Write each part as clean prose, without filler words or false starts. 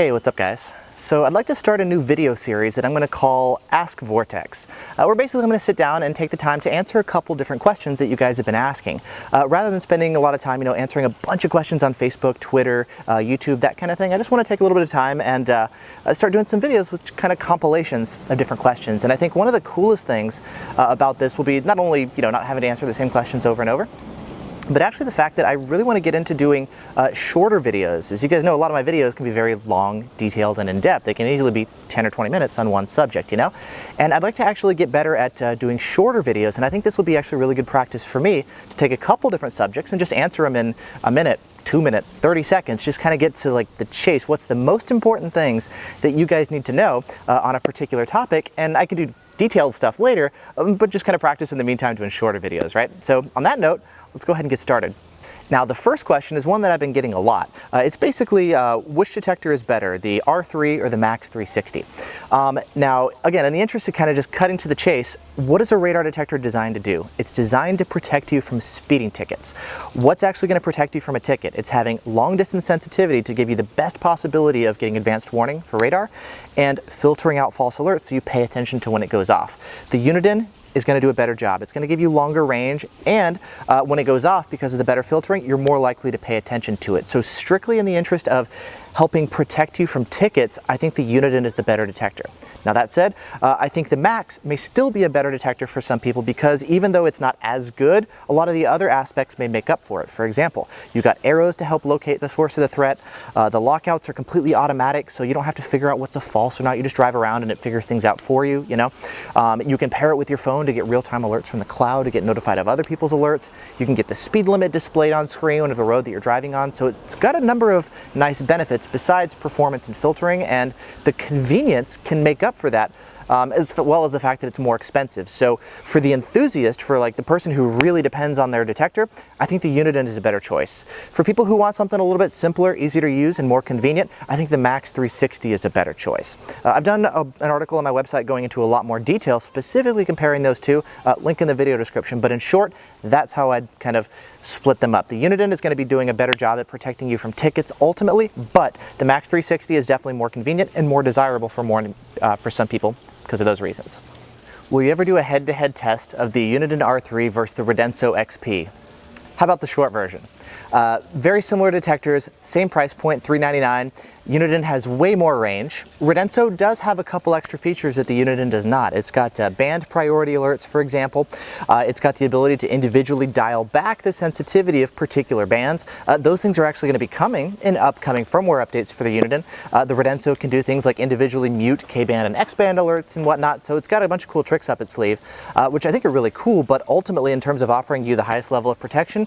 Hey, what's up guys? So I'd like to start a new video series that I'm going to call Ask Vortex. We're basically going to sit down and take the time to answer a couple different questions that you guys have been asking. Rather than spending a lot of time, answering a bunch of questions on Facebook, Twitter, YouTube, that kind of thing, I just want to take a little bit of time and start doing some videos with kind of compilations of different questions. And I think one of the coolest things about this will be not only, not having to answer the same questions over and over, but actually the fact that I really want to get into doing shorter videos. As you guys know, a lot of my videos can be very long, detailed, and in-depth. They can easily be 10 or 20 minutes on one subject, And I'd like to actually get better at doing shorter videos, and I think this will be actually really good practice for me to take a couple different subjects and just answer them in a minute, 2 minutes, 30 seconds, just kind of get to the chase. What's the most important things that you guys need to know on a particular topic? And I can do detailed stuff later, but just kind of practice in the meantime doing shorter videos, right? So on that note, let's go ahead and get started. Now the first question is one that I've been getting a lot. It's basically which detector is better, the R3 or the Max360? Now again, in the interest of kind of just cutting to the chase, what is a radar detector designed to do? It's designed to protect you from speeding tickets. What's actually going to protect you from a ticket? It's having long distance sensitivity to give you the best possibility of getting advanced warning for radar and filtering out false alerts so you pay attention to when it goes off. The Uniden is going to do a better job. It's going to give you longer range, and when it goes off, because of the better filtering, you're more likely to pay attention to it. So strictly in the interest of helping protect you from tickets, I think the Uniden is the better detector. Now that said, I think the Max may still be a better detector for some people because even though it's not as good, a lot of the other aspects may make up for it. For example, you got arrows to help locate the source of the threat. The lockouts are completely automatic, so you don't have to figure out what's a false or not. You just drive around and it figures things out for you, You can pair it with your phone to get real-time alerts from the cloud, to get notified of other people's alerts. You can get the speed limit displayed on screen of the road that you're driving on. So it's got a number of nice benefits besides performance and filtering, and the convenience can make up for that, as well as the fact that it's more expensive. So for the enthusiast, for the person who really depends on their detector, I think the Uniden is a better choice. For people who want something a little bit simpler, easier to use, and more convenient, I think the Max360 is a better choice. I've done an article on my website going into a lot more detail, specifically comparing those two, link in the video description, but in short, that's how I'd kind of split them up. The Uniden is going to be doing a better job at protecting you from tickets ultimately, but the Max360 is definitely more convenient and more desirable for some people because of those reasons. Will you ever do a head-to-head test of the Uniden R3 versus the Radenso XP? How about the short version? Very similar detectors, same price point, $399. Uniden has way more range. Radenso does have a couple extra features that the Uniden does not. It's got band priority alerts, for example. It's got the ability to individually dial back the sensitivity of particular bands. Those things are actually going to be coming in upcoming firmware updates for the Uniden. The Radenso can do things like individually mute K-band and X-band alerts and whatnot, so it's got a bunch of cool tricks up its sleeve, which I think are really cool, but ultimately in terms of offering you the highest level of protection,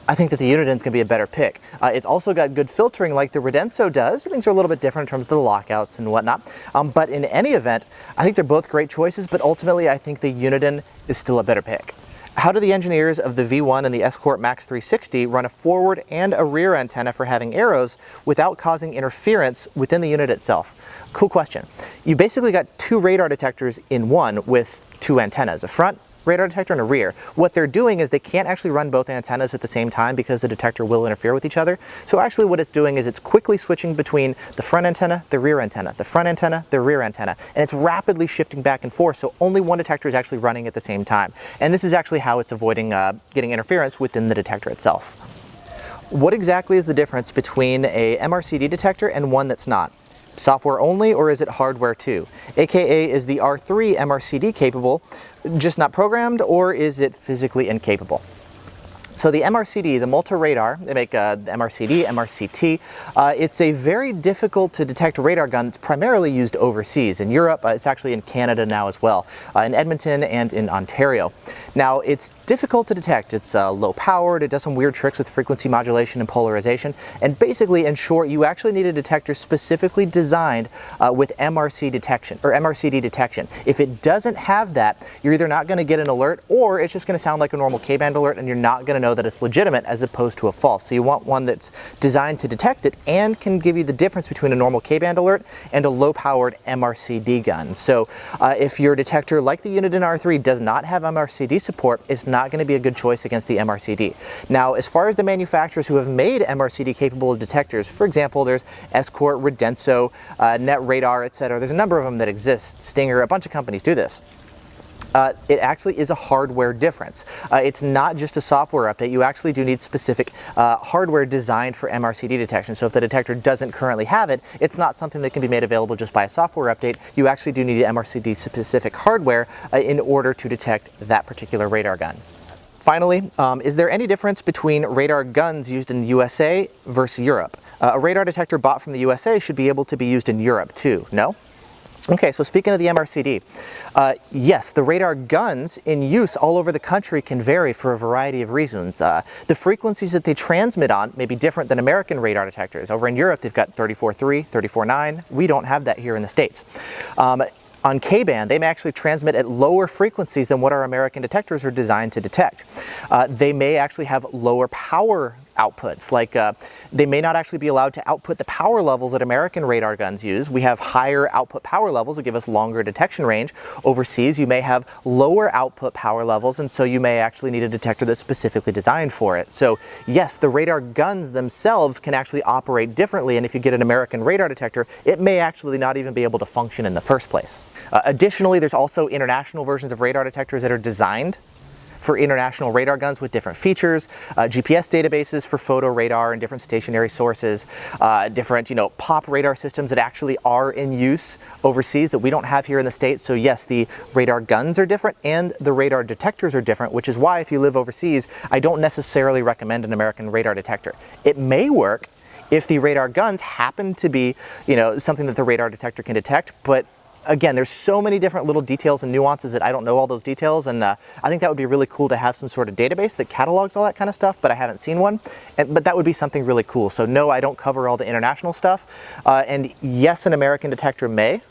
I think that the Uniden is going to be a better pick. It's also got good filtering like the Radenso does. Things are a little bit different in terms of the lockouts and whatnot. But in any event, I think they're both great choices, but ultimately I think the Uniden is still a better pick. How do the engineers of the V1 and the Escort Max360 run a forward and a rear antenna for having arrows without causing interference within the unit itself? Cool question. You basically got two radar detectors in one with two antennas, a front radar detector and a rear. What they're doing is they can't actually run both antennas at the same time because the detector will interfere with each other. So actually what it's doing is it's quickly switching between the front antenna, the rear antenna, the front antenna, the rear antenna, and it's rapidly shifting back and forth, so only one detector is actually running at the same time. And this is actually how it's avoiding getting interference within the detector itself. What exactly is the difference between a MRCD detector and one that's not? Software only, or is it hardware too? AKA, is the R3 MRCD capable, just not programmed, or is it physically incapable? So the MRCD, the multi-radar, they make MRCD, MRCT. It's a very difficult to detect radar gun that's primarily used overseas. In Europe, it's actually in Canada now as well, in Edmonton and in Ontario. Now, it's difficult to detect. It's low powered, it does some weird tricks with frequency modulation and polarization, and basically, in short, you actually need a detector specifically designed with MRCD detection. If it doesn't have that, you're either not going to get an alert, or it's just going to sound like a normal K-band alert, and you're not going to know that it's legitimate as opposed to a false. So you want one that's designed to detect it and can give you the difference between a normal K-band alert and a low-powered MRCD gun. So if your detector, like the Uniden R3, does not have MRCD support, it's not going to be a good choice against the MRCD. Now, as far as the manufacturers who have made MRCD capable of detectors, for example, there's Escort, Radenso, Net Radar, etc. There's a number of them that exist. Stinger, a bunch of companies do this. It actually is a hardware difference. It's not just a software update. You actually do need specific hardware designed for MRCD detection. So if the detector doesn't currently have it, it's not something that can be made available just by a software update. You actually do need MRCD specific hardware in order to detect that particular radar gun. Finally, is there any difference between radar guns used in the USA versus Europe? A radar detector bought from the USA should be able to be used in Europe too, no? Okay, so speaking of the MRCD, yes, the radar guns in use all over the country can vary for a variety of reasons. The frequencies that they transmit on may be different than American radar detectors. Over in Europe, they've got 34.3, 34.9. We don't have that here in the States. On K-band, they may actually transmit at lower frequencies than what our American detectors are designed to detect. They may actually have lower power outputs, like they may not actually be allowed to output the power levels that American radar guns use. We have higher output power levels that give us longer detection range. Overseas, you may have lower output power levels, and so you may actually need a detector that's specifically designed for it. So yes, the radar guns themselves can actually operate differently, and if you get an American radar detector, it may actually not even be able to function in the first place. Additionally, there's also international versions of radar detectors that are designed for international radar guns with different features, GPS databases for photo radar and different stationary sources, different, POP radar systems that actually are in use overseas that we don't have here in the States. So yes, the radar guns are different and the radar detectors are different, which is why if you live overseas, I don't necessarily recommend an American radar detector. It may work if the radar guns happen to be, something that the radar detector can detect, but again, there's so many different little details and nuances that I don't know all those details, and I think that would be really cool to have some sort of database that catalogs all that kind of stuff, but I haven't seen one. But that would be something really cool. So no, I don't cover all the international stuff. And yes, an American detector may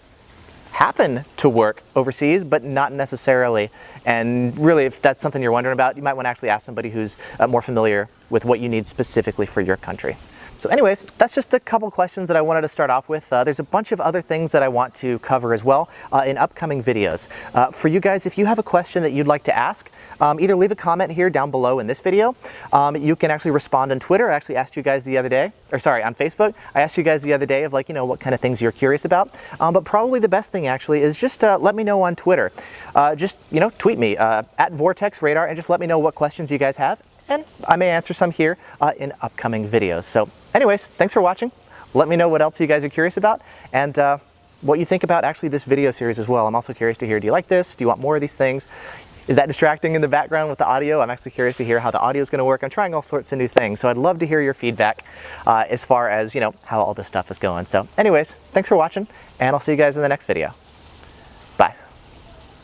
happen to work overseas, but not necessarily. And really, if that's something you're wondering about, you might want to actually ask somebody who's more familiar with what you need specifically for your country. So anyways, that's just a couple questions that I wanted to start off with. There's a bunch of other things that I want to cover as well in upcoming videos. For you guys, if you have a question that you'd like to ask, either leave a comment here down below in this video. You can actually respond on Twitter. I actually asked you guys the other day, on Facebook. I asked you guys the other day of what kind of things you're curious about. But probably the best thing actually is just let me know on Twitter. Just, tweet me at Vortex Radar and just let me know what questions you guys have. And I may answer some here in upcoming videos. So anyways, thanks for watching. Let me know what else you guys are curious about and what you think about actually this video series as well. I'm also curious to hear, do you like this? Do you want more of these things? Is that distracting in the background with the audio? I'm actually curious to hear how the audio is going to work. I'm trying all sorts of new things. So I'd love to hear your feedback as far as, how all this stuff is going. So anyways, thanks for watching and I'll see you guys in the next video.